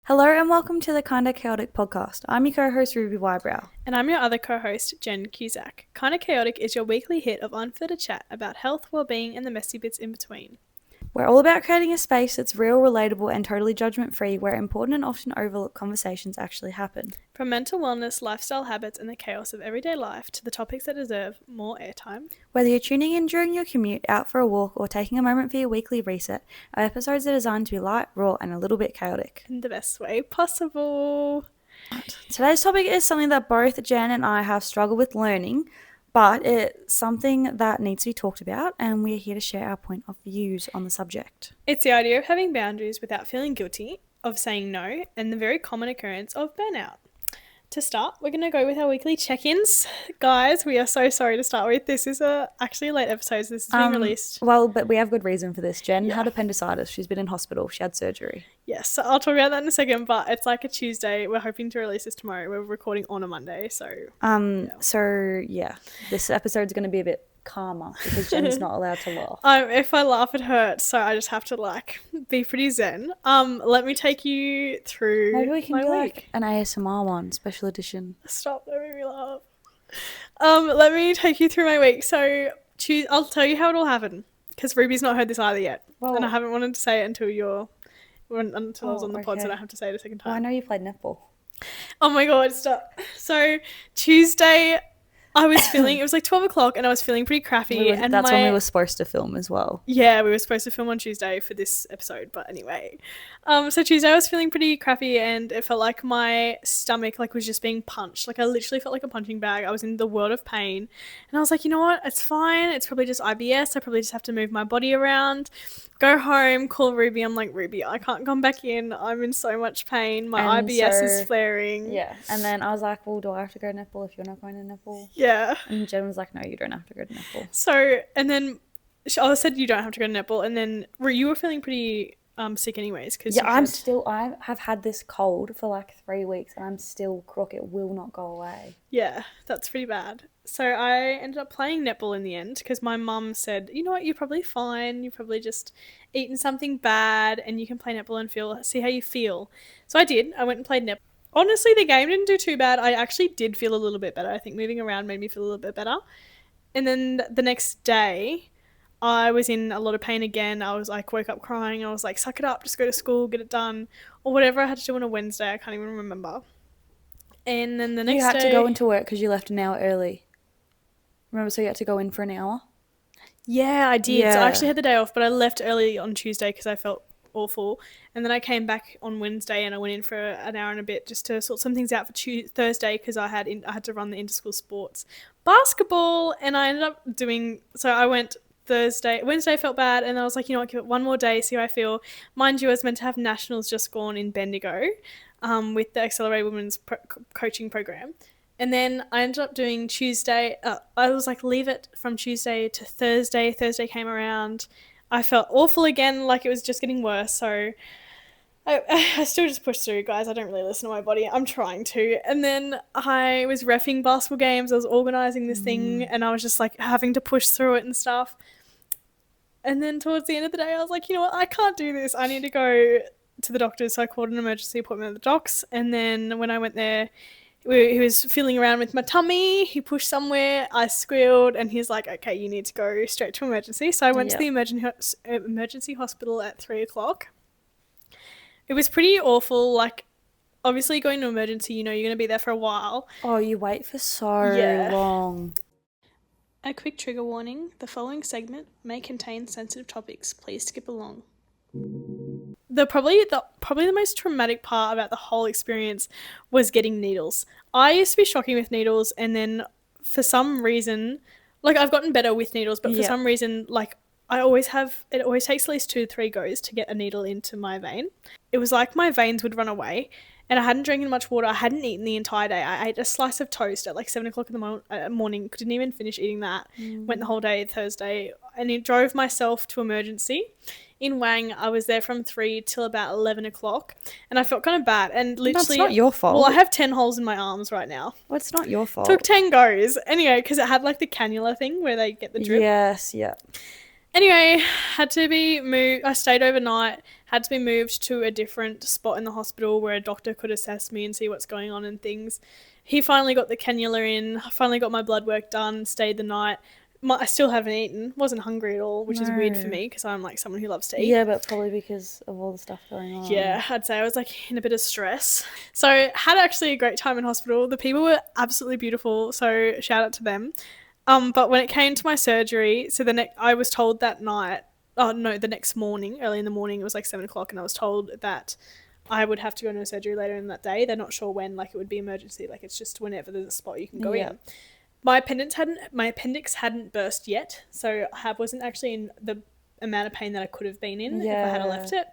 Hello and welcome to the Kinda Chaotic podcast. I'm your co-host Ruby Wybrow. And I'm your other co-host, Jen Cusack. Kinda Chaotic is your weekly hit of unfiltered chat about health, well-being, and the messy bits in between. We're all about creating a space that's real, relatable, and totally judgment-free where important and often overlooked conversations actually happen. From mental wellness, lifestyle habits, and the chaos of everyday life to the topics that deserve more airtime. Whether you're tuning in during your commute, out for a walk, or taking a moment for your weekly reset, our episodes are designed to be light, raw, and a little bit chaotic. In the best way possible. Today's topic is something that both Jen and I have struggled with learning, but it's something that needs to be talked about, and we're here to share our point of views on the subject. It's the idea of having boundaries without feeling guilty, of saying no, and the very common occurrence of burnout. To start, we're going to go with our weekly check-ins. Guys, we are so sorry to start with. This is actually a late episode, so this is being released. Well, but we have good reason for this. Jen had appendicitis. She's been in hospital. She had surgery. Yes, so I'll talk about that in a second, but it's like a Tuesday. We're hoping to release this tomorrow. We're recording on a Monday, so... This episode's going to be a bit calmer because Jen's not allowed to laugh. If I laugh, it hurts, so I just have to, be pretty zen. Let me take you through Maybe we can my do, week. an ASMR one, special edition. Stop, don't make me laugh. Let me take you through my week. So, I'll tell you how it all happened, because Ruby's not heard this either yet, and I haven't wanted to say it until I was on the pod, so I don't have to say it a second time. Oh, I know you played netball. Oh my god, stop. So, Tuesday... I was feeling, it was like 12 o'clock and I was feeling pretty crappy. That's when we were supposed to film as well. Yeah, we were supposed to film on Tuesday for this episode, but anyway. So Tuesday I was feeling pretty crappy and it felt like my stomach was just being punched. I literally felt like a punching bag. I was in the world of pain. And I was like, you know what? It's fine. It's probably just IBS. I probably just have to move my body around. Go home, call Ruby. I'm like, Ruby, I can't come back in. I'm in so much pain. My IBS is flaring. Yeah. And then I was like, well, do I have to go to netball if you're not going to netball? Yeah. And Jen was like, no, you don't have to go to netball. So, and then I said you don't have to go to netball. And then you were feeling pretty sick anyways. I have had this cold for 3 weeks and I'm still crook. It will not go away. Yeah, that's pretty bad. So I ended up playing netball in the end because my mum said, you know what, you're probably fine. You've probably just eaten something bad and you can play netball and see how you feel. So I did. I went and played netball. Honestly, the game didn't do too bad. I actually did feel a little bit better. I think moving around made me feel a little bit better. And then the next day, I was in a lot of pain again. I was woke up crying. I was like, suck it up, just go to school, get it done. Or whatever I had to do on a Wednesday. I can't even remember. And then the next day... You had to go into work because you left an hour early. Remember, so you had to go in for an hour? Yeah, I did. Yeah. So I actually had the day off, but I left early on Tuesday because I felt awful. And then I came back on Wednesday and I went in for an hour and a bit just to sort some things out for Thursday because I had to run the inter-school sports basketball. And I ended up I went Thursday. Wednesday I felt bad and I was like, you know what, give it one more day, see how I feel. Mind you, I was meant to have nationals just gone in Bendigo with the Accelerated Women's Coaching Program. And then I ended up doing Tuesday. I was like, leave it from Tuesday to Thursday. Thursday came around. I felt awful again, like it was just getting worse. So I still just pushed through, guys. I don't really listen to my body. I'm trying to. And then I was reffing basketball games. I was organising this thing and I was just having to push through it and stuff. And then towards the end of the day, I was like, you know what? I can't do this. I need to go to the doctor. So I called an emergency appointment at the docs. And then when I went there, he was feeling around with my tummy. He pushed somewhere. I squealed, and he's like, "Okay, you need to go straight to emergency." So I went to the emergency hospital at 3:00. It was pretty awful. Obviously, going to emergency, you're going to be there for a while. Oh, you wait for so long. A quick trigger warning: the following segment may contain sensitive topics. Please skip along. Probably the most traumatic part about the whole experience was getting needles. I used to be shocking with needles, and then for some reason, I've gotten better with needles, but for some reason, it always takes at least 2 to 3 goes to get a needle into my vein. It was like my veins would run away, and I hadn't drank much water. I hadn't eaten the entire day. I ate a slice of toast at 7 o'clock in the morning. Didn't even finish eating that. Went the whole day Thursday, and it drove myself to emergency. In Wang, I was there from 3 till about 11 o'clock, and I felt kind of bad. And literally, that's not your fault. Well, I have 10 holes in my arms right now. Well, it's not your fault. Took 10 goes. Anyway, because it had the cannula thing where they get the drip. Yes, yeah. Anyway, had to be moved. I stayed overnight, had to be moved to a different spot in the hospital where a doctor could assess me and see what's going on and things. He finally got the cannula in, I finally got my blood work done, stayed the night. I still haven't eaten, wasn't hungry at all, which is weird for No. me because I'm like someone who loves to eat. Yeah, but probably because of all the stuff going on. Yeah, I'd say I was like in a bit of stress. So had actually a great time in hospital. The people were absolutely beautiful, so shout out to them. But when it came to my surgery, so I was told that night, oh no, the next morning, early in the morning, it was like 7 o'clock, and I was told that I would have to go into a surgery later in that day. They're not sure when, like it would be emergency, like it's just whenever there's a spot you can go in. My appendix hadn't burst yet, so I wasn't actually in the amount of pain that I could have been in if I had left it.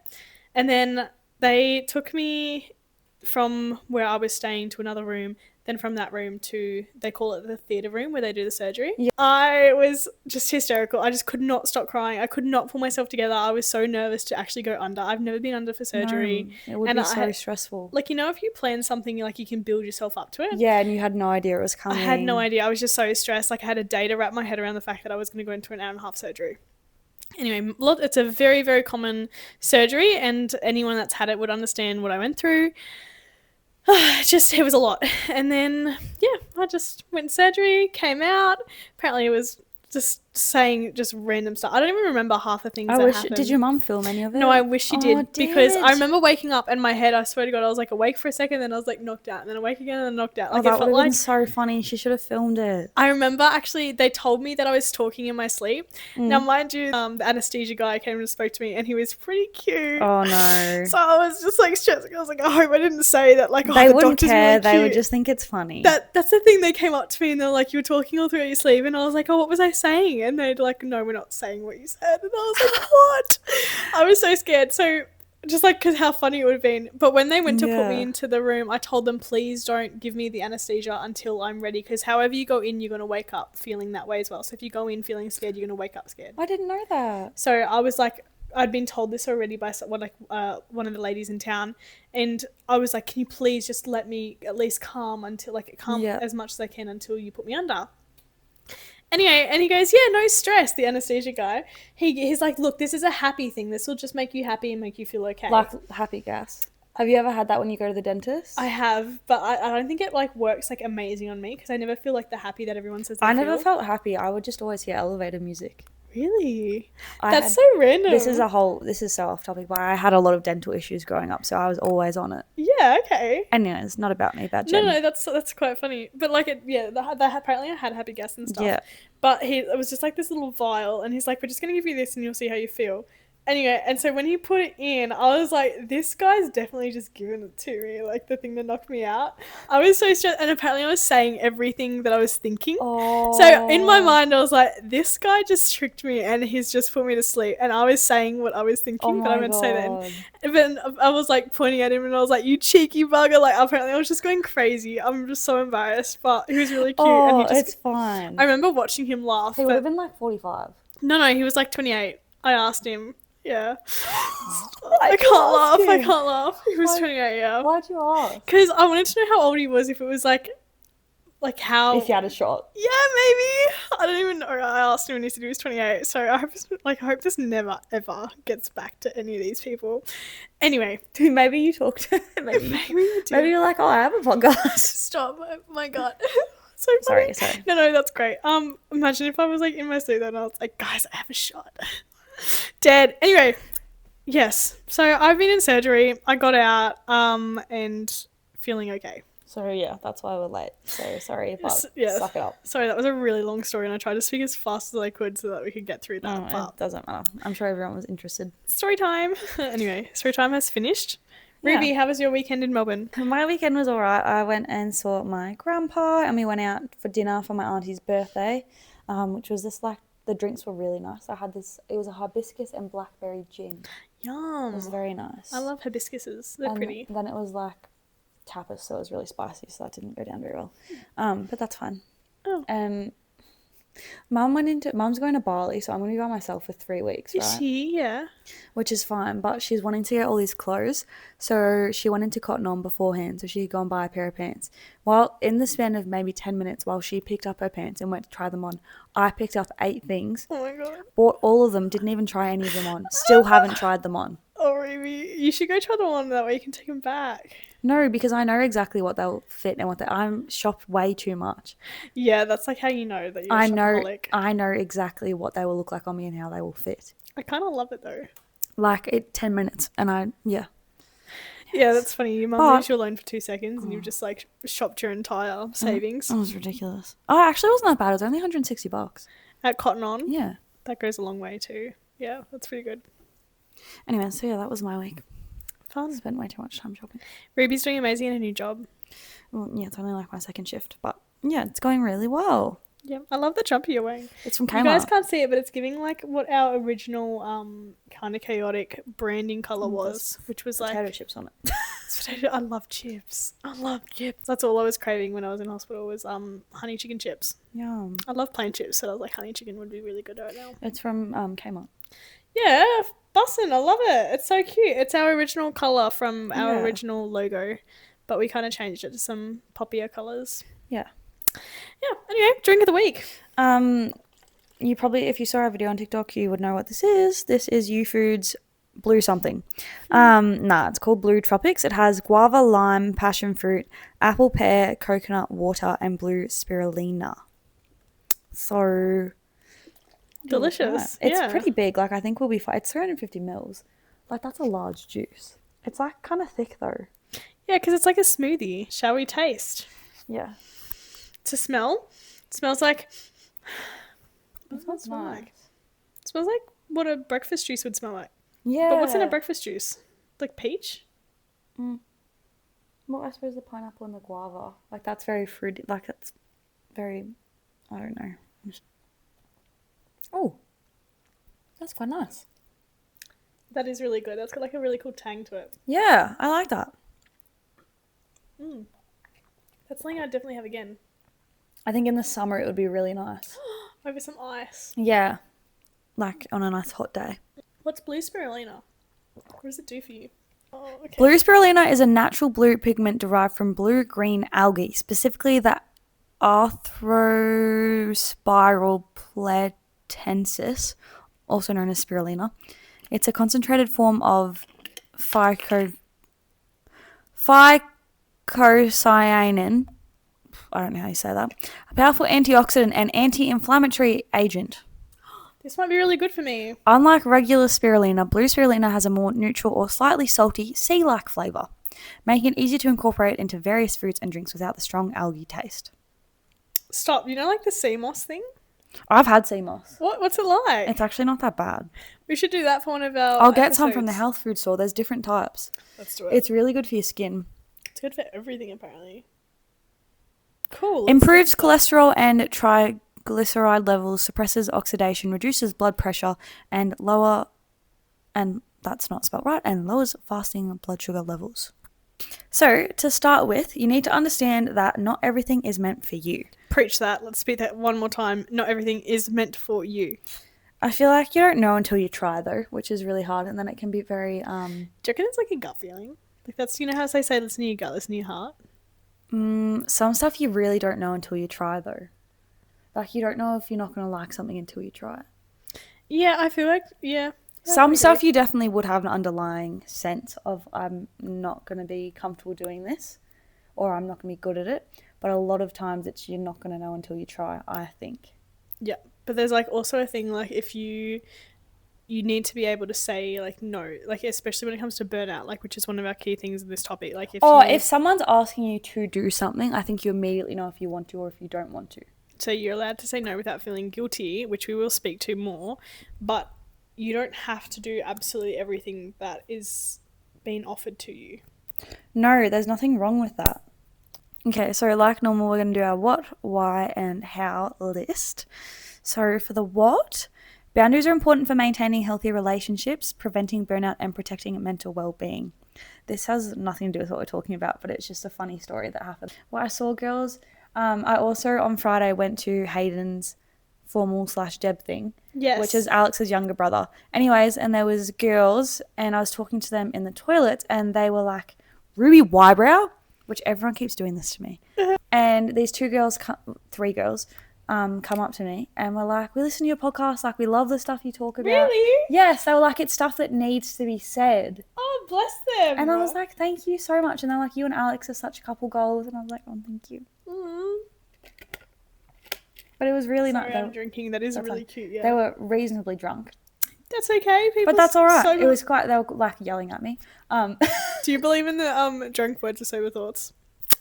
And then they took me from where I was staying to another room, then from that room to, they call it the theatre room where they do the surgery. Yeah. I was just hysterical. I just could not stop crying. I could not pull myself together. I was so nervous to actually go under. I've never been under for surgery. No, it would be so stressful. Like, you know, if you plan something, like you can build yourself up to it. Yeah, and you had no idea it was coming. I had no idea. I was just so stressed. Like I had a day to wrap my head around the fact that I was going to go into an hour and a half surgery. Anyway, it's a very, very common surgery, and anyone that's had it would understand what I went through. It was a lot. And then, yeah, I just went surgery, came out. Apparently it was just saying just random stuff. I don't even remember half the things that happened. Did your mum film any of it? No, I wish she did, because I remember waking up and my head, I swear to God, I was like awake for a second, then I was like knocked out, and then awake again and then knocked out. Like, that would have been so funny. She should have filmed it. I remember actually they told me that I was talking in my sleep. Now, mind you, the anesthesia guy came and spoke to me, and he was pretty cute. Oh no. So I was just like stressing. I was like, I hope I didn't say that. Like, they wouldn't care. Really, they would just think it's funny. That's the thing. They came up to me and they're like, you were talking all throughout your sleep, and I was like, oh, what was I saying? And they'd like, no, we're not saying what you said. And I was like, what? I was so scared. So just like, because how funny it would have been. But when they went to put me into the room, I told them, please don't give me the anesthesia until I'm ready, because however you go in, you're going to wake up feeling that way as well. So if you go in feeling scared, you're going to wake up scared. I didn't know that. So I was like, I'd been told this already by one of the ladies in town, and I was like, can you please just let me at least calm as much as I can until you put me under. Anyway, and he goes, yeah, no stress, the anesthesia guy. He's like, look, this is a happy thing. This will just make you happy and make you feel okay. Like happy gas. Have you ever had that when you go to the dentist? I have, but I don't think it like works like amazing on me, because I never feel like the happy that everyone says I never felt happy. I would just always hear elevator music. Really? That's so random. This is so off topic, but I had a lot of dental issues growing up, so I was always on it. Yeah, okay. Anyways, not about me, bad Jen. No, that's quite funny. But like, apparently I had happy gas and stuff. Yeah. But it was just like this little vial, and he's like, we're just going to give you this and you'll see how you feel. Anyway, and so when he put it in, I was like, this guy's definitely just giving it to me, like the thing that knocked me out. I was so stressed, and apparently I was saying everything that I was thinking. Oh. So in my mind, I was like, this guy just tricked me, and he's just put me to sleep. And I was saying what I was thinking, but I meant to say then. And then I was like pointing at him, and I was like, you cheeky bugger. Like, apparently I was just going crazy. I'm just so embarrassed, but he was really cute. Oh, and it's fine. I remember watching him laugh. He would have been like 45. No, he was like 28. I asked him. Yeah. I can't laugh. He was 28, yeah. Why'd you ask? Because I wanted to know how old he was, if it was like how... If you had a shot. Yeah, maybe. I don't even know. I asked him and he said he was 28. So I hope this never, ever gets back to any of these people. Anyway. Maybe you talked to him. Maybe you do. Maybe you're like, oh, I have a podcast. Stop. Oh my God. So funny. Sorry. No, that's great. Imagine if I was like in my sleep and I was like, guys, I have a shot. Dead. Anyway, yes. So I've been in surgery. I got out and feeling okay. So yeah, that's why we're late. So sorry, but suck it up. Sorry, that was a really long story, and I tried to speak as fast as I could so that we could get through that. But it doesn't matter. I'm sure everyone was interested. Story time. Anyway, story time has finished. Ruby, how was your weekend in Melbourne? My weekend was alright. I went and saw my grandpa, and we went out for dinner for my auntie's birthday, which was this like. The drinks were really nice. I had this, it was a hibiscus and blackberry gin. Yum. It was very nice. I love hibiscuses. They're pretty. Then it was like tapas, so it was really spicy, so that didn't go down very well. But that's fine. Oh. Mum's going to Bali, so I'm going to be by myself for 3 weeks, Is right? she? Yeah. Which is fine, but she's wanting to get all these clothes. So she went into Cotton On beforehand so she could go and buy a pair of pants. While in the span of maybe 10 minutes while she picked up her pants and went to try them on, I picked up 8 things, Oh my god. bought all of them, didn't even try any of them on. Still haven't tried them on. Oh, Ruby, you should go try the one that way you can take them back. No, because I know exactly what they'll fit and I'm shopped way too much. Yeah, that's like how you know that you're a shopaholic. I know exactly what they will look like on me and how they will fit. I kind of love it though. Like 10 minutes and Yeah, that's funny. Your mum leaves you alone for 2 seconds and you've just like shopped your entire savings. It was ridiculous. Oh, actually, it wasn't that bad. It was only $160. At Cotton On. Yeah. That goes a long way too. Yeah, that's pretty good. Anyway, so yeah, that was my week. Fun. Spent way too much time shopping. Ruby's doing amazing in a new job. Well, yeah, it's only like my second shift, but yeah, it's going really well. Yeah, I love the jumper you're wearing. It's from Kmart. You guys can't see it, but it's giving like what our original kind of chaotic branding color was, which was like potato chips on it. I love chips. I love chips. That's all I was craving when I was in hospital was honey chicken chips. Yum. I love plain chips, so I was like honey chicken would be really good right now. It's from Kmart. Yeah, bussin'. I love it. It's so cute. It's our original color from our original logo, but we kind of changed it to some poppier colors. Yeah. Yeah. Anyway, drink of the week. You probably, if you saw our video on TikTok, you would know what this is. This is YouFood's blue something. It's called Blue Tropics. It has guava, lime, passion fruit, apple, pear, coconut water, and blue spirulina. So delicious. It's pretty big. Like, I think we'll be fine. It's 350 mils. Like, that's a large juice. It's like kind of thick though. Yeah, because it's like a smoothie. Shall we taste? Yeah. To smell? It smells like. It smells nice. It smells like what a breakfast juice would smell like. Yeah. But what's in a breakfast juice? Like peach? Well, I suppose the pineapple and the guava. Like, that's very fruity. Like, it's very. I don't know. Oh. That's quite nice. That is really good. That's got like a really cool tang to it. Yeah, I like that. That's something I'd definitely have again. I think in the summer it would be really nice. Over some ice. Yeah. Like on a nice hot day. What's blue spirulina? What does it do for you? Oh, okay. Blue spirulina is a natural blue pigment derived from blue-green algae, specifically the Arthrospiral platensis, also known as spirulina. It's a concentrated form of phycocyanin. I don't know how you say that. A powerful antioxidant and anti-inflammatory agent. This might be really good for me. Unlike regular spirulina, blue spirulina has a more neutral or slightly salty, sea-like flavour, making it easier to incorporate into various foods and drinks without the strong algae taste. Stop. You know like the sea moss thing? I've had sea moss. What's it like? It's actually not that bad. We should do that for one of our I'll get episodes. some from the health food store. There's different types. Let's do it. It's really good for your skin. It's good for everything, apparently. Cool. Improves cholesterol and triglyceride levels, suppresses oxidation, reduces blood pressure, and that's not spelled right, and lowers fasting blood sugar levels. So, to start with, you need to understand that not everything is meant for you. Preach that. Let's speak that one more time. Not everything is meant for you. I feel like you don't know until you try, though, which is really hard, and then it can be very... Do you reckon it's like a gut feeling? Like that's, you know how they say listen to your gut, listen to your heart? Some stuff you really don't know until you try, though. Like, you don't know if you're not going to like something until you try it. Yeah, I feel like, yeah. Some stuff you definitely would have an underlying sense of I'm not going to be comfortable doing this, or I'm not going to be good at it. But a lot of times it's you're not going to know until you try, I think. Yeah, but there's like also a thing like if you need to be able to say like no, like especially when it comes to burnout, like which is one of our key things in this topic. Like if someone's asking you to do something, I think you immediately know if you want to or if you don't want to. So you're allowed to say no without feeling guilty, which we will speak to more, but you don't have to do absolutely everything that is being offered to you. No, there's nothing wrong with that. Okay, so like normal, we're going to do our what, why, and how list. So for the what, boundaries are important for maintaining healthy relationships, preventing burnout, and protecting mental well-being. This has nothing to do with what we're talking about, but it's just a funny story that happened. Well, I saw girls. I also on Friday went to Hayden's formal/Deb thing. Yes. Which is Alex's younger brother. Anyways, and there was girls, and I was talking to them in the toilet, and they were like, Ruby Wybrow, which everyone keeps doing this to me. And these three girls, come up to me and were like, we listen to your podcast, like we love the stuff you talk about. Really? Yes, they were like, it's stuff that needs to be said. Oh, bless them. And I was like, thank you so much. And they're like, you and Alex are such couple goals. And I was like, oh, thank you. But it was really Sorry, not. I'm drinking. That is really cute. Yeah. They were reasonably drunk. That's okay. But that's all right. It was quite. They were like yelling at me. Do you believe in the drunk words of sober thoughts?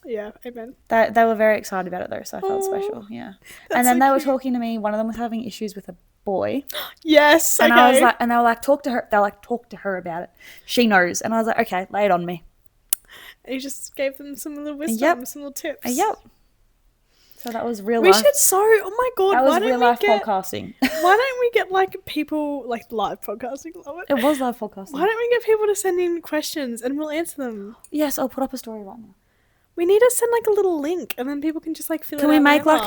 Yeah, amen. They were very excited about it though, so I felt special. Yeah. And then they were talking to me. One of them was having issues with a boy. Yes. And I was like, and they were like, talk to her. They're like, talk to her about it. She knows. And I was like, okay, lay it on me. And you just gave them some little wisdom, some little tips. Yep. So that was real life. We should oh my God. That was real life podcasting. Why don't we get like people, like live podcasting? Love it. It was live podcasting. Why don't we get people to send in questions and we'll answer them? Yes, I'll put up a story right now. We need to send like a little link and then people can just like fill it out. Can we make like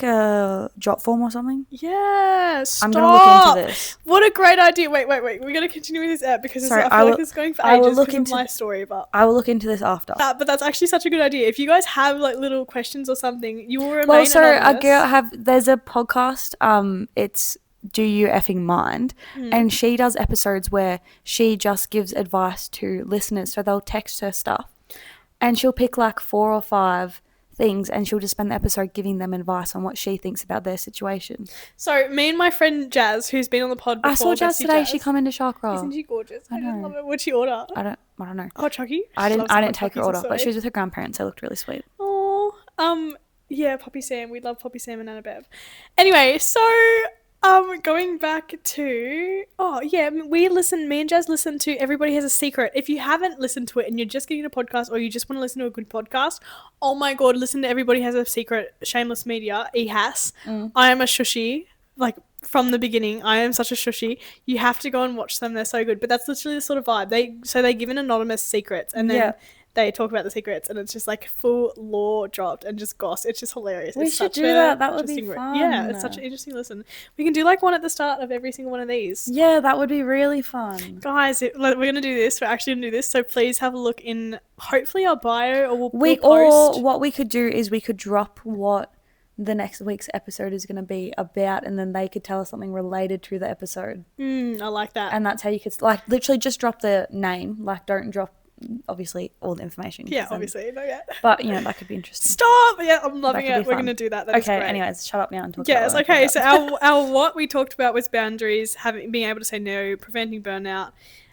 a drop form or something? Yeah, stop. I'm going to look into this. What a great idea. Wait. We're going to continue with this app because I feel like this is going for ages because of my story. But I will look into this after. But that's actually such a good idea. If you guys have like little questions or something, you will remain anonymous. There's a podcast, it's Do You Effing Mind? And she does episodes where she just gives advice to listeners. So they'll text her stuff. And she'll pick like 4 or 5 things and she'll just spend the episode giving them advice on what she thinks about their situation. So me and my friend Jazz, who's been on the pod before. I saw Jazz today. She come into Chakra. Isn't she gorgeous? I know. Love it. What'd she order? I don't know. Hot chocky? I didn't take her order, but she was with her grandparents. They looked really sweet. Oh, yeah, Poppy Sam. We love Poppy Sam and Anna Bev. Anyway, so going back to me and Jazz listen to Everybody Has a Secret. If you haven't listened to it and you're just getting a podcast or you just want to listen to a good podcast, oh my God, listen to Everybody Has a Secret, Shameless Media, EHAS. I am a shushy, like from the beginning. I am such a shushy. You have to go and watch them. They're so good. But that's literally the sort of vibe. They give an anonymous secrets and then they talk about the secrets and it's just like full lore dropped and just goss. It's just hilarious. We should do that. That would be fun. Yeah, it's such an interesting listen. We can do like one at the start of every single one of these. Yeah, that would be really fun. Guys, we're going to do this. We're actually going to do this. So please have a look in hopefully our bio or we'll post. Or what we could do is we could drop what the next week's episode is going to be about and then they could tell us something related to the episode. I like that. And that's how you could like literally just drop the name. Like don't drop obviously all the information. Yeah, obviously. No, yeah. But, that could be interesting. Stop! Yeah, I'm loving it. We're going to do that. That is great. Anyways, shut up now and talk about it. Yes, okay. So our what we talked about was boundaries, being able to say no, preventing burnout,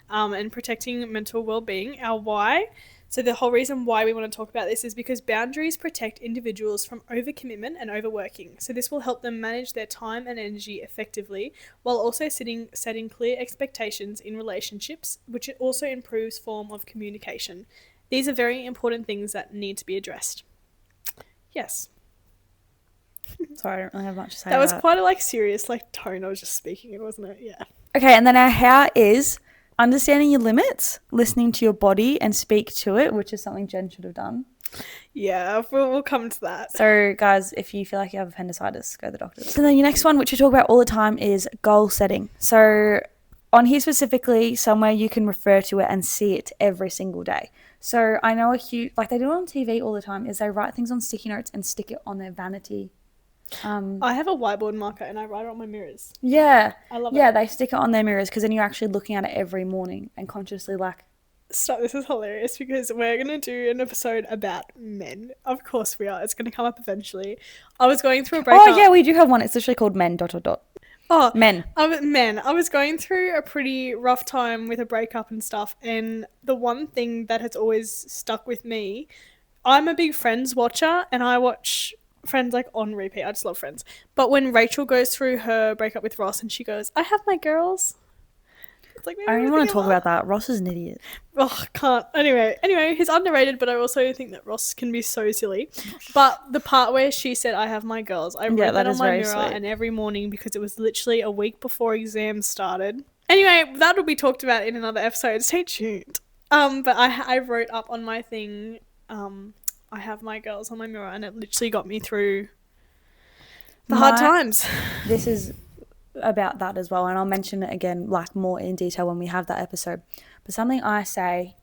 and protecting mental well-being. Our why. So the whole reason why we want to talk about this is because boundaries protect individuals from overcommitment and overworking. So this will help them manage their time and energy effectively while also setting clear expectations in relationships, which also improves form of communication. These are very important things that need to be addressed. Yes. Sorry, I don't really have much to say. That was quite a serious tone I was just speaking in, wasn't it? Yeah. Okay, and then our how is understanding your limits, listening to your body and speak to it, which is something Jen should have done. Yeah, we'll come to that. So, guys, if you feel like you have appendicitis, go to the doctor. So then your next one, which we talk about all the time, is goal setting. So on here specifically, somewhere you can refer to it and see it every single day. So I know they do it on TV all the time, is they write things on sticky notes and stick it on their vanity. I have a whiteboard marker and I write it on my mirrors. Yeah. I love it. Yeah, they stick it on their mirrors because then you're actually looking at it every morning and consciously Stop, this is hilarious because we're going to do an episode about men. Of course we are. It's going to come up eventually. I was going through a breakup. Oh, yeah, we do have one. It's literally called Men ... Oh, men. Men. I was going through a pretty rough time with a breakup and stuff, and the one thing that has always stuck with me, I'm a big Friends watcher, and I watch Friends on repeat. I just love Friends. But when Rachel goes through her breakup with Ross and she goes, I have my girls. It's I don't even want to talk about that. Ross is an idiot. Oh, can't. Anyway, he's underrated, but I also think that Ross can be so silly. But the part where she said, I have my girls, I wrote that on my mirror sweet. And every morning because it was literally a week before exams started. Anyway, that'll be talked about in another episode. Stay tuned. But I wrote up on my thing, I have my girls on my mirror, and it literally got me through hard times. This is about that as well, and I'll mention it again like more in detail when we have that episode. But something I say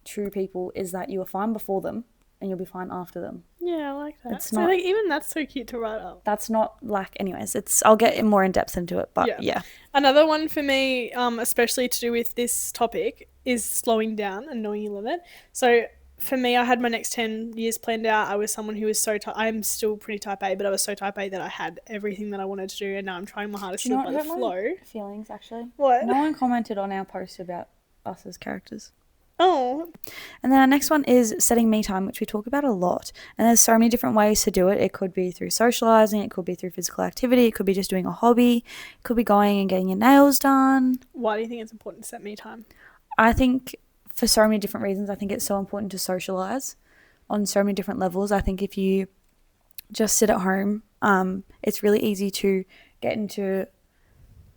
to people is that you are fine before them and you'll be fine after them. Yeah, I like that. It's so not, like even that's so cute to write up. That's not like, anyways, I'll get more in depth into it, but yeah. Another one for me, especially to do with this topic, is slowing down and knowing your limit. So for me, I had my next 10 years planned out. I was someone who was so I'm still pretty type A, but I was so type A that I had everything that I wanted to do, and now I'm trying my hardest to live by the flow. Feelings, actually. What? No one commented on our post about us as characters. Oh. And then our next one is setting me time, which we talk about a lot. And there's so many different ways to do it. It could be through socializing, it could be through physical activity, it could be just doing a hobby, it could be going and getting your nails done. Why do you think it's important to set me time? I think for so many different reasons. I think it's so important to socialize on so many different levels. I think if you just sit at home, it's really easy to get into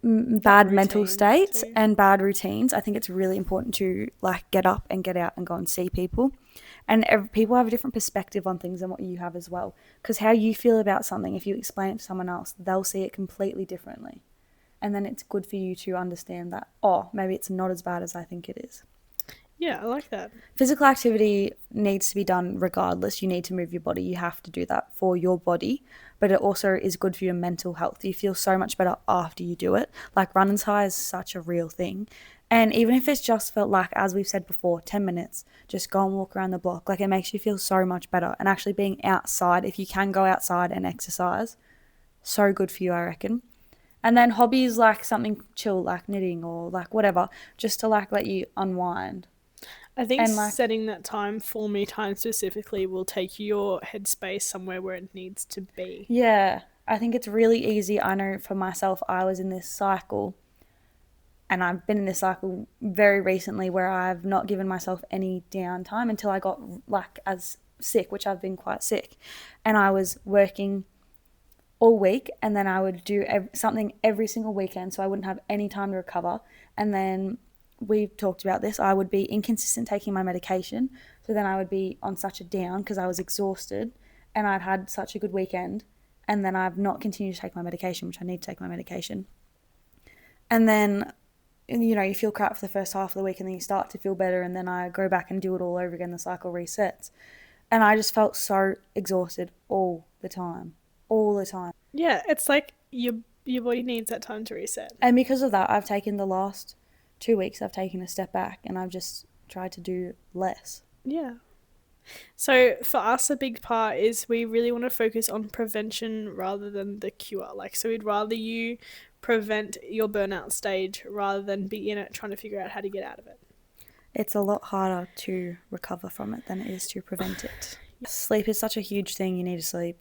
bad mental states and bad routines. I think it's really important to like get up and get out and go and see people, and people have a different perspective on things than what you have as well, because how you feel about something, if you explain it to someone else, they'll see it completely differently, and then it's good for you to understand that, oh, maybe it's not as bad as I think it is. Yeah, I like that. Physical activity needs to be done regardless. You need to move your body. You have to do that for your body. But it also is good for your mental health. You feel so much better after you do it. Like runner's high is such a real thing. And even if it's just for, like, as we've said before, 10 minutes, just go and walk around the block. Like, it makes you feel so much better. And actually being outside, if you can go outside and exercise, so good for you, I reckon. And then hobbies like something chill, like knitting or like whatever, just to like let you unwind. I think setting that time for me time specifically will take your headspace somewhere where it needs to be. Yeah, I think it's really easy. I know for myself, I was in this cycle, and I've been in this cycle very recently where I've not given myself any downtime until I got like as sick, which I've been quite sick. And I was working all week, and then I would do something every single weekend, so I wouldn't have any time to recover. And then we talked about this, I would be inconsistent taking my medication, so then I would be on such a down because I was exhausted and I'd had such a good weekend, and then I've not continued to take my medication, which I need to take my medication. And then, you know, you feel crap for the first half of the week and then you start to feel better, and then I go back and do it all over again. The cycle resets. And I just felt so exhausted all the time. Yeah, it's like your body needs that time to reset. And because of that, I've taken the last 2 weeks, I've taken a step back and I've just tried to do less. Yeah. So for us, a big part is we really want to focus on prevention rather than the cure. Like, so we'd rather you prevent your burnout stage rather than be in it trying to figure out how to get out of it. It's a lot harder to recover from it than it is to prevent it. Sleep is such a huge thing. You need to sleep.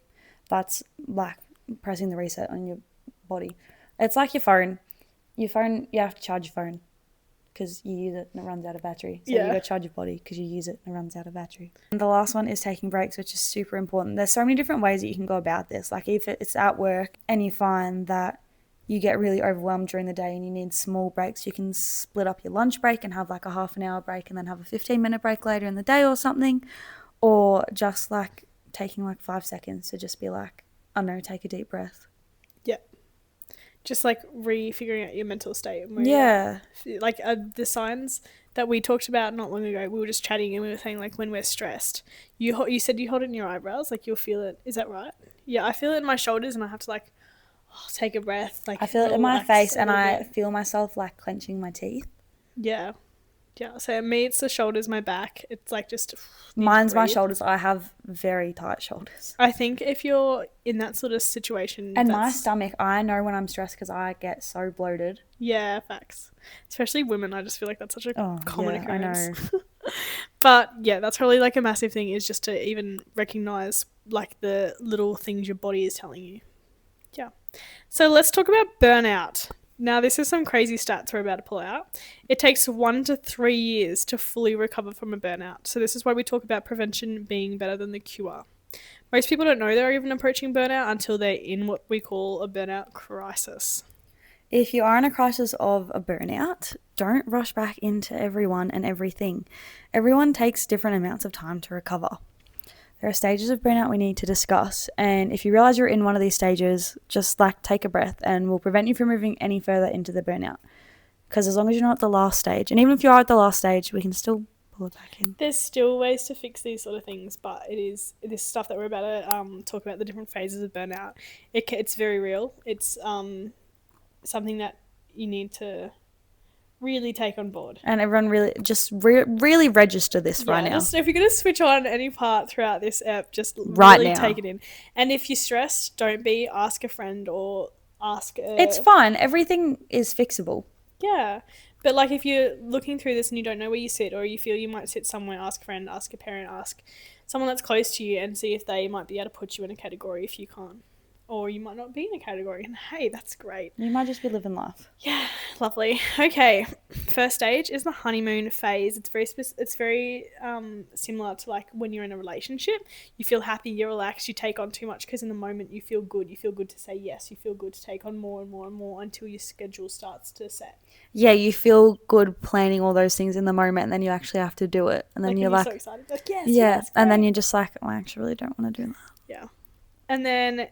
That's like pressing the reset on your body. It's like your phone. You have to charge your phone because you use it and it runs out of battery. So you got to charge your body because you use it and it runs out of battery. And the last one is taking breaks, which is super important. There's so many different ways that you can go about this. Like if it's at work and you find that you get really overwhelmed during the day and you need small breaks, you can split up your lunch break and have like a half an hour break and then have a 15-minute break later in the day or something. Or just like taking like 5 seconds to just be like, I don't know, take a deep breath. Yeah. Just like figuring out your mental state. Yeah. Like the signs that we talked about not long ago, we were just chatting and we were saying like when we're stressed, you said you hold it in your eyebrows, like you'll feel it. Is that right? Yeah, I feel it in my shoulders and I have to like take a breath. Like I feel it in my face and I feel myself like clenching my teeth. Yeah. Yeah, so me, it's the shoulders, my back. It's like just... Mine's my shoulders. I have very tight shoulders. I think if you're in that sort of situation... And my stomach, I know when I'm stressed because I get so bloated. Yeah, facts. Especially women, I just feel like that's such a common occurrence. I know. But yeah, that's probably like a massive thing, is just to even recognise like the little things your body is telling you. Yeah. So let's talk about burnout. Now, this is some crazy stats we're about to pull out. It takes 1 to 3 years to fully recover from a burnout. So this is why we talk about prevention being better than the cure. Most people don't know they're even approaching burnout until they're in what we call a burnout crisis. If you are in a crisis of a burnout, don't rush back into everyone and everything. Everyone takes different amounts of time to recover. There are stages of burnout we need to discuss, and if you realize you're in one of these stages, just like take a breath and we'll prevent you from moving any further into the burnout. Because as long as you're not at the last stage, and even if you are at the last stage, we can still pull it back in. There's still ways to fix these sort of things, but it is this stuff that we're about to talk about, the different phases of burnout. It's very real. It's something that you need to really take on board. And everyone really just really register this right now. Just, if you're going to switch on any part throughout this app, just right really now. Take it in. And if you're stressed, don't be. Ask a friend or ask it's fine. Everything is fixable. Yeah. But like if you're looking through this and you don't know where you sit, or you feel you might sit somewhere, ask a friend, ask a parent, ask someone that's close to you and see if they might be able to put you in a category if you can't. Or you might not be in a category. And hey, that's great. You might just be living life. Yeah, lovely. Okay, first stage is the honeymoon phase. It's very similar to like when you're in a relationship. You feel happy, you're relaxed, you take on too much because in the moment you feel good. You feel good to say yes. You feel good to take on more and more and more until your schedule starts to set. Yeah, you feel good planning all those things in the moment, and then you actually have to do it. And then you're like, so excited. Like, yes, yeah. yes, And then you're just like, oh, I actually really don't want to do that. Yeah. And then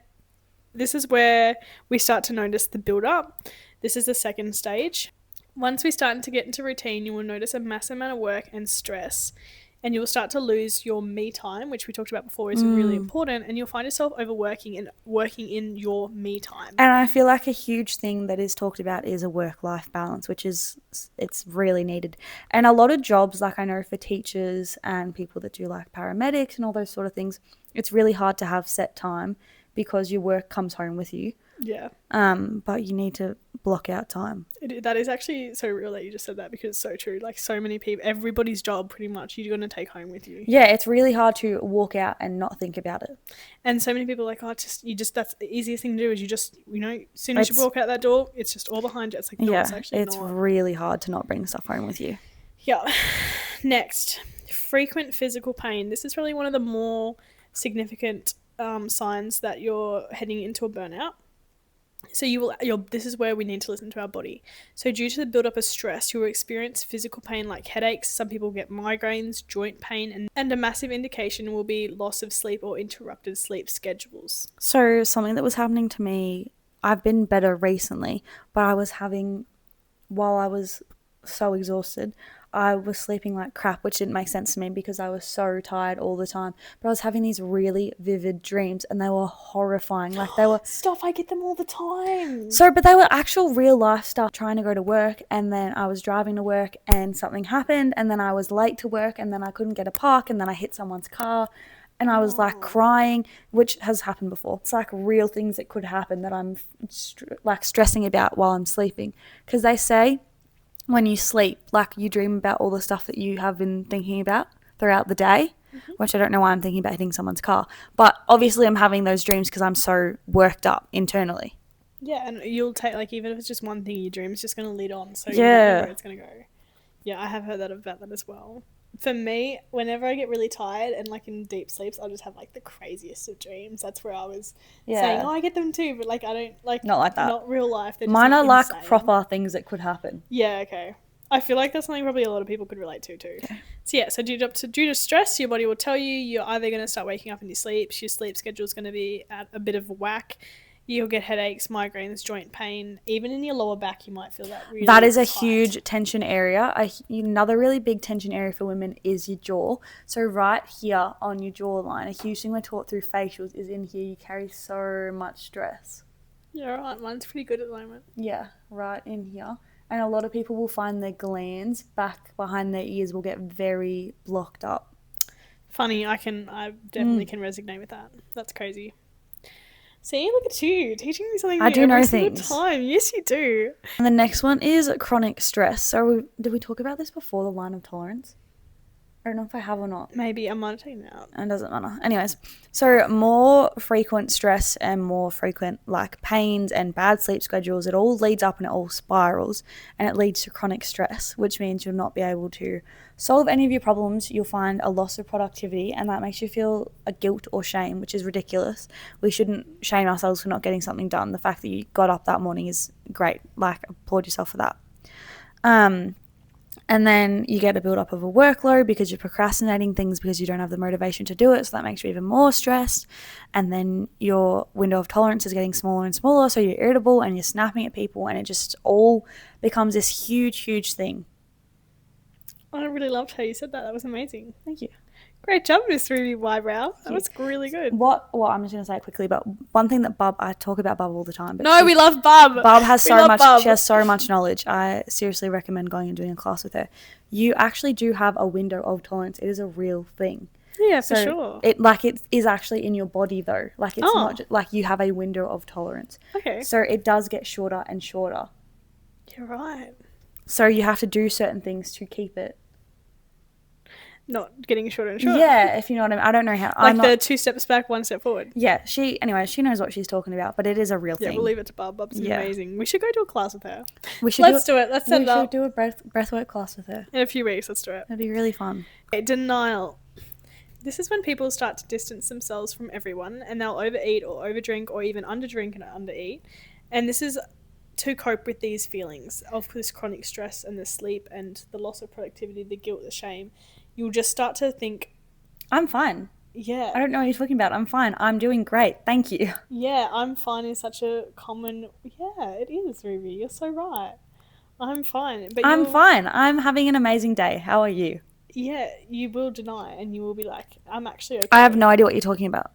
this is where we start to notice the build-up. This is the second stage. Once we start to get into routine, you will notice a massive amount of work and stress, and you will start to lose your me time, which we talked about before is really important, and you'll find yourself overworking and working in your me time. And I feel like a huge thing that is talked about is a work-life balance, which is, it's really needed. And a lot of jobs, like I know for teachers and people that do like paramedics and all those sort of things, it's really hard to have set time because your work comes home with you. Yeah. But you need to block out time. That is actually so real that you just said that, because it's so true. Like so many people, everybody's job pretty much you're going to take home with you. Yeah, it's really hard to walk out and not think about it. And so many people are like, oh, that's the easiest thing to do is you just, as soon as you walk out that door, it's just all behind you. It's like, no, yeah, it's actually it's not. really hard to not bring stuff home with you. Yeah. Next, frequent physical pain. This is really one of the more significant signs that you're heading into a burnout. So this is where we need to listen to our body. So due to the buildup of stress, you will experience physical pain like headaches. Some people get migraines, joint pain, and a massive indication will be loss of sleep or interrupted sleep schedules. So something that was happening to me, I've been better recently, but while I was so exhausted, I was sleeping like crap, which didn't make sense to me because I was so tired all the time. But I was having these really vivid dreams and they were horrifying. Like they were stuff, I get them all the time. But they were actual real life stuff. Trying to go to work, and then I was driving to work and something happened, and then I was late to work, and then I couldn't get a park, and then I hit someone's car, and I was like crying, which has happened before. It's like real things that could happen that I'm stressing about while I'm sleeping, because they say when you sleep, like you dream about all the stuff that you have been thinking about throughout the day, which I don't know why I'm thinking about hitting someone's car. But obviously I'm having those dreams because I'm so worked up internally. Yeah, and you'll take, like, even if it's just one thing you dream, it's just going to lead on. So yeah, you don't know where it's going to go. Yeah, I have heard about that as well. For me, whenever I get really tired and like in deep sleeps, I'll just have like the craziest of dreams. That's where I was saying, oh, I get them too, but like I don't like, not like that. Not real life. Mine are like proper things that could happen. Yeah, okay. I feel like that's something probably a lot of people could relate to too. Okay. So due to stress, your body will tell you you're either going to start waking up in your sleep schedule is going to be at a bit of a whack. You'll get headaches, migraines, joint pain. Even in your lower back, you might feel that really That is a tight. huge tension area. Another really big tension area for women is your jaw. So right here on your jawline, a huge thing we're taught through facials is in here. You carry so much stress. Yeah, right. Mine's pretty good at the moment. Yeah, right in here. And a lot of people will find their glands back behind their ears will get very blocked up. Funny, I definitely can resonate with that. That's crazy. See, look at you, teaching me something new every single time. Yes, you do. And the next one is chronic stress. So did we talk about this before, the line of tolerance? I don't know if I have or not. Maybe. I might have taken it out. It doesn't matter. Anyways, so more frequent stress and more frequent like pains and bad sleep schedules, it all leads up and it all spirals, and it leads to chronic stress, which means you'll not be able to solve any of your problems. You'll find a loss of productivity, and that makes you feel a guilt or shame, which is ridiculous. We shouldn't shame ourselves for not getting something done. The fact that you got up that morning is great. Like, applaud yourself for that. And then you get a build up of a workload because you're procrastinating things because you don't have the motivation to do it. So that makes you even more stressed. And then your window of tolerance is getting smaller and smaller. So you're irritable and you're snapping at people, and it just all becomes this huge, huge thing. I really loved how you said that. That was amazing. Thank you. Great job, Miss Ruby Wybrow. That was really good. Well, I'm just going to say it quickly, but one thing that I talk about Bub all the time. But no, we love Bub. Bub has she has so much knowledge. I seriously recommend going and doing a class with her. You actually do have a window of tolerance. It is a real thing. Yeah, for sure. It is actually in your body though. Like, it's not just, like, you have a window of tolerance. Okay. So it does get shorter and shorter. You're right. So you have to do certain things to keep it. Not getting shorter and shorter. Yeah, if you know what I mean. I don't know how. Like the 2 steps back, 1 step forward. Yeah, she knows what she's talking about, but it is a real thing. Yeah, we'll leave it to Bub. Bub's amazing. We should go to a class with her. Let's do it. Let's set it up. We should do a breathwork class with her. In a few weeks, let's do it. That'd be really fun. Okay, denial. This is when people start to distance themselves from everyone, and they'll overeat or overdrink or even underdrink and undereat. And this is to cope with these feelings of this chronic stress and the sleep and the loss of productivity, the guilt, the shame. You'll just start to think, I'm fine. Yeah. I don't know what you're talking about. I'm fine. I'm doing great. Thank you. Yeah, I'm fine is such a common... Yeah, it is, Ruby. You're so right. I'm fine. But I'm fine. I'm having an amazing day. How are you? Yeah, you will deny and you will be like, I'm actually okay. I have no idea what you're talking about.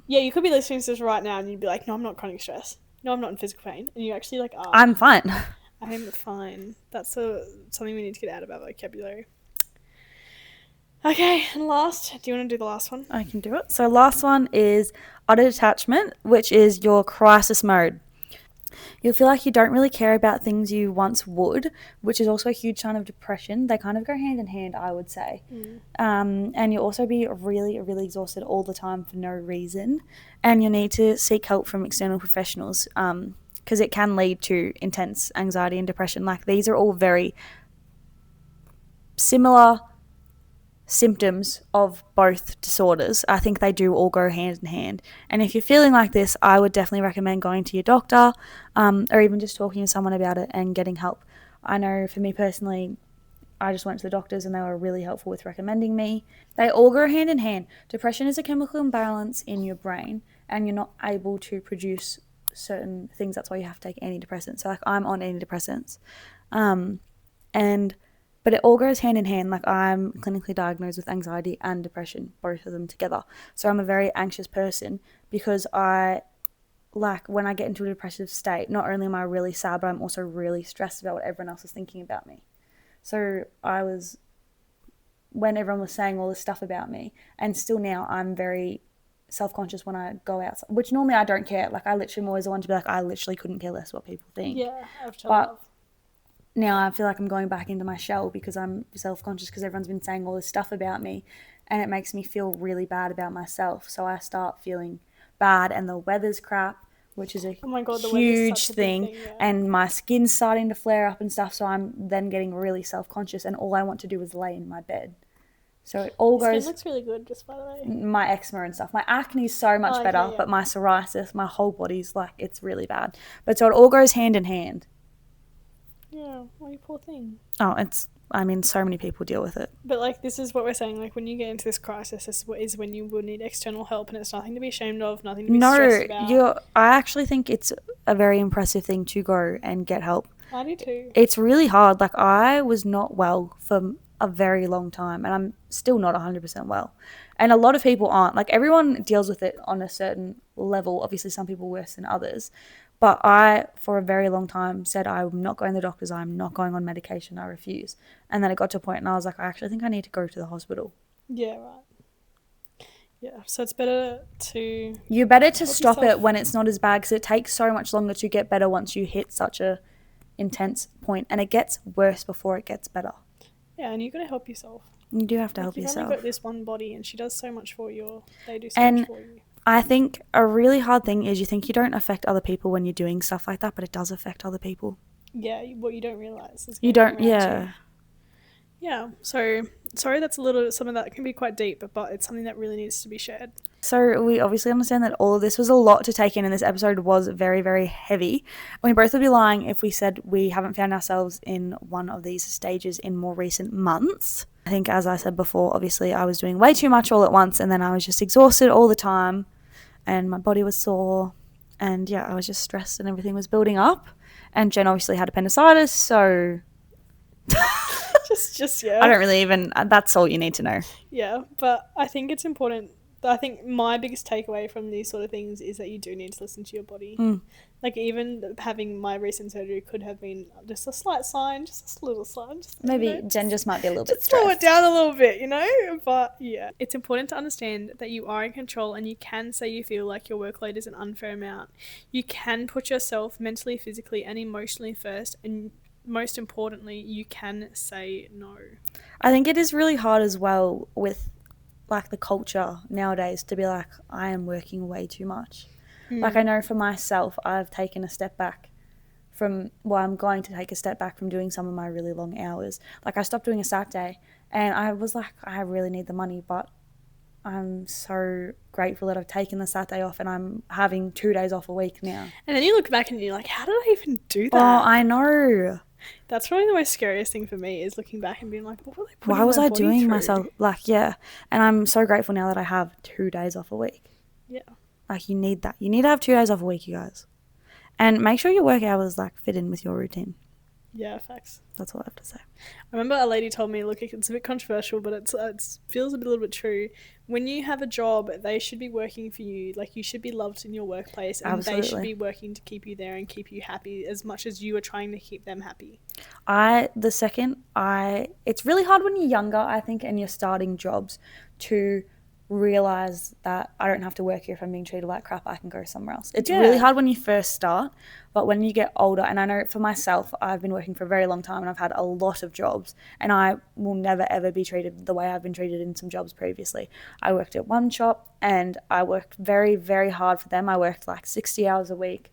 Yeah, you could be listening to this right now and you'd be like, no, I'm not chronic stress. No, I'm not in physical pain. And you actually like are. I'm fine. I'm fine. That's something we need to get out of our vocabulary. Okay, and last, do you want to do the last one? I can do it. So last one is utter detachment, which is your crisis mode. You'll feel like you don't really care about things you once would, which is also a huge sign of depression. They kind of go hand in hand, I would say. And you'll also be really, really exhausted all the time for no reason. And you'll need to seek help from external professionals because it can lead to intense anxiety and depression. Like, these are all very similar symptoms of both disorders. I think they do all go hand in hand. And if you're feeling like this, I would definitely recommend going to your doctor or even just talking to someone about it and getting help. I know for me personally, I just went to the doctors and they were really helpful with recommending me. They all go hand in hand. Depression is a chemical imbalance in your brain and you're not able to produce certain things. That's why you have to take antidepressants. So like, I'm on antidepressants. But it all goes hand in hand. Like, I'm clinically diagnosed with anxiety and depression, both of them together. So I'm a very anxious person because when I get into a depressive state, not only am I really sad, but I'm also really stressed about what everyone else is thinking about me. So when everyone was saying all this stuff about me, and still now I'm very self-conscious when I go outside, which normally I don't care. Like, I literally am always the one to be like, I literally couldn't care less what people think. Yeah, but now I feel like I'm going back into my shell because I'm self-conscious because everyone's been saying all this stuff about me and it makes me feel really bad about myself. So I start feeling bad and the weather's crap, which is a huge thing. Yeah. And my skin's starting to flare up and stuff. So I'm then getting really self-conscious and all I want to do is lay in my bed. So it all goes... Skin looks really good, just by the way. My eczema and stuff. My acne is so much better, but my psoriasis, my whole body's like, it's really bad. But so it all goes hand in hand. Yeah, well, you poor thing. Oh, so many people deal with it. But, like, this is what we're saying. Like, when you get into this crisis, this is when you will need external help, and it's nothing to be ashamed of, nothing to be stressed about. I actually think it's a very impressive thing to go and get help. I do too. It's really hard. Like, I was not well for a very long time, and I'm still not 100% well. And a lot of people aren't. Like, everyone deals with it on a certain level. Obviously, some people worse than others. But I, for a very long time, said I'm not going to the doctors, I'm not going on medication, I refuse. And then it got to a point and I was like, I actually think I need to go to the hospital. Yeah, right. Yeah, so it's better to... You're better to stop it when it's not as bad because it takes so much longer to get better once you hit such a intense point. And it gets worse before it gets better. Yeah, and you've got to help yourself. You do have to help yourself. You've only got this one body and she does so much for you. They do so much for you. I think a really hard thing is you think you don't affect other people when you're doing stuff like that, but it does affect other people. Yeah, what you don't realise. You don't, yeah. Yeah, so sorry that's some of that can be quite deep, but it's something that really needs to be shared. So we obviously understand that all of this was a lot to take in, and this episode was very, very heavy. And we both would be lying if we said we haven't found ourselves in one of these stages in more recent months. I think, as I said before, obviously I was doing way too much all at once, and then I was just exhausted all the time, and my body was sore, and yeah, I was just stressed, and everything was building up. And Jen obviously had appendicitis, so yeah. I don't really even, that's all you need to know. Yeah, but I think it's important. I think my biggest takeaway from these sort of things is that you do need to listen to your body. Like, even having my recent surgery could have been just a slight sign, just a little sign. Maybe Jen just might be a little bit slow stressed. it down a little bit, you know? But yeah, it's important to understand that you are in control, and you can say you feel like your workload is an unfair amount. You can put yourself mentally, physically, and emotionally first, and most importantly, you can say no. I think it is really hard as well with like the culture nowadays to be like, I am working way too much. Like, I know for myself, I've taken a step back from, well, I'm going to take a step back from doing some of my really long hours. Like, I stopped doing a Saturday, and I was like, I really need the money, but I'm so grateful that I've taken the Saturday off, and I'm having 2 days off a week now. And then you look back and you're like, how did I even do that? Oh, I know. That's probably the most scariest thing for me, is looking back and being like, what were they putting Why was my I body doing through? myself? Like, yeah. And I'm so grateful now that I have 2 days off a week. Yeah. Like, you need that. You need to have 2 days off a week, you guys. And make sure your work hours, like, fit in with your routine. Yeah, facts. That's all I have to say. I remember a lady told me, look, it's a bit controversial, but it feels a little bit true. When you have a job, they should be working for you. Like, you should be loved in your workplace, and Absolutely. they should be working to keep you there and keep you happy as much as you are trying to keep them happy. It's really hard when you're younger, I think, and you're starting jobs to realize that I don't have to work here. If I'm being treated like crap, I can go somewhere else. It's really hard when you first start, but when you get older, and I know for myself, I've been working for a very long time, and I've had a lot of jobs, and I will never ever be treated the way I've been treated in some jobs previously. I worked at one shop, and I worked very, very hard for them. I worked like 60 hours a week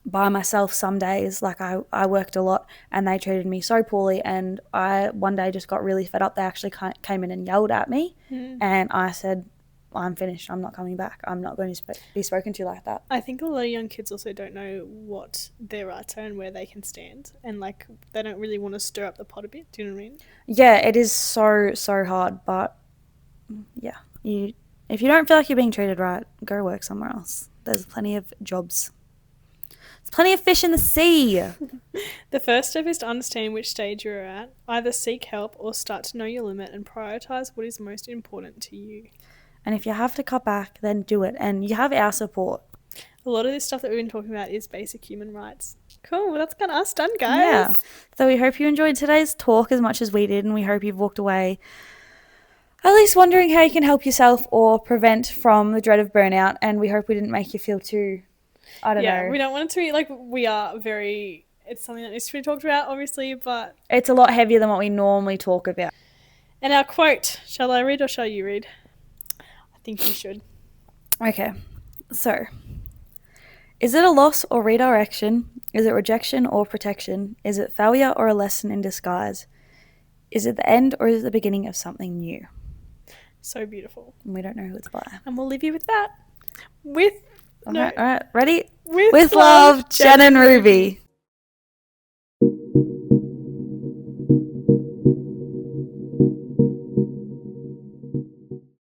by myself some days. Like, I worked a lot, and they treated me so poorly, and I one day just got really fed up. They actually came in and yelled at me, and I said, I'm finished. I'm not coming back. I'm not going to be spoken to like that. I think a lot of young kids also don't know what their rights are and where they can stand, and like, they don't really want to stir up the pot a bit. Do you know what I mean? Yeah, it is so hard, but yeah, if you don't feel like you're being treated right, go work somewhere else. There's plenty of jobs. There's plenty of fish in the sea. The first step is to understand which stage you're at. Either seek help or start to know your limit and prioritize what is most important to you. And if you have to cut back, then do it. And you have our support. A lot of this stuff that we've been talking about is basic human rights. Cool. Well, that's kind of us done, guys. Yeah. So we hope you enjoyed today's talk as much as we did, and we hope you've walked away at least wondering how you can help yourself or prevent from the dread of burnout. And we hope we didn't make you feel too, I don't know. Yeah, we don't want it to be like, we are very, it's something that needs to be talked about, obviously, but it's a lot heavier than what we normally talk about. And our quote, shall I read or shall you read? I think you should. Okay, so, is it a loss or redirection? Is it rejection or protection? Is it failure or a lesson in disguise? Is it the end or is it the beginning of something new? So beautiful. And we don't know who it's by. And we'll leave you with that. All right, ready? With love, Jen and Ruby.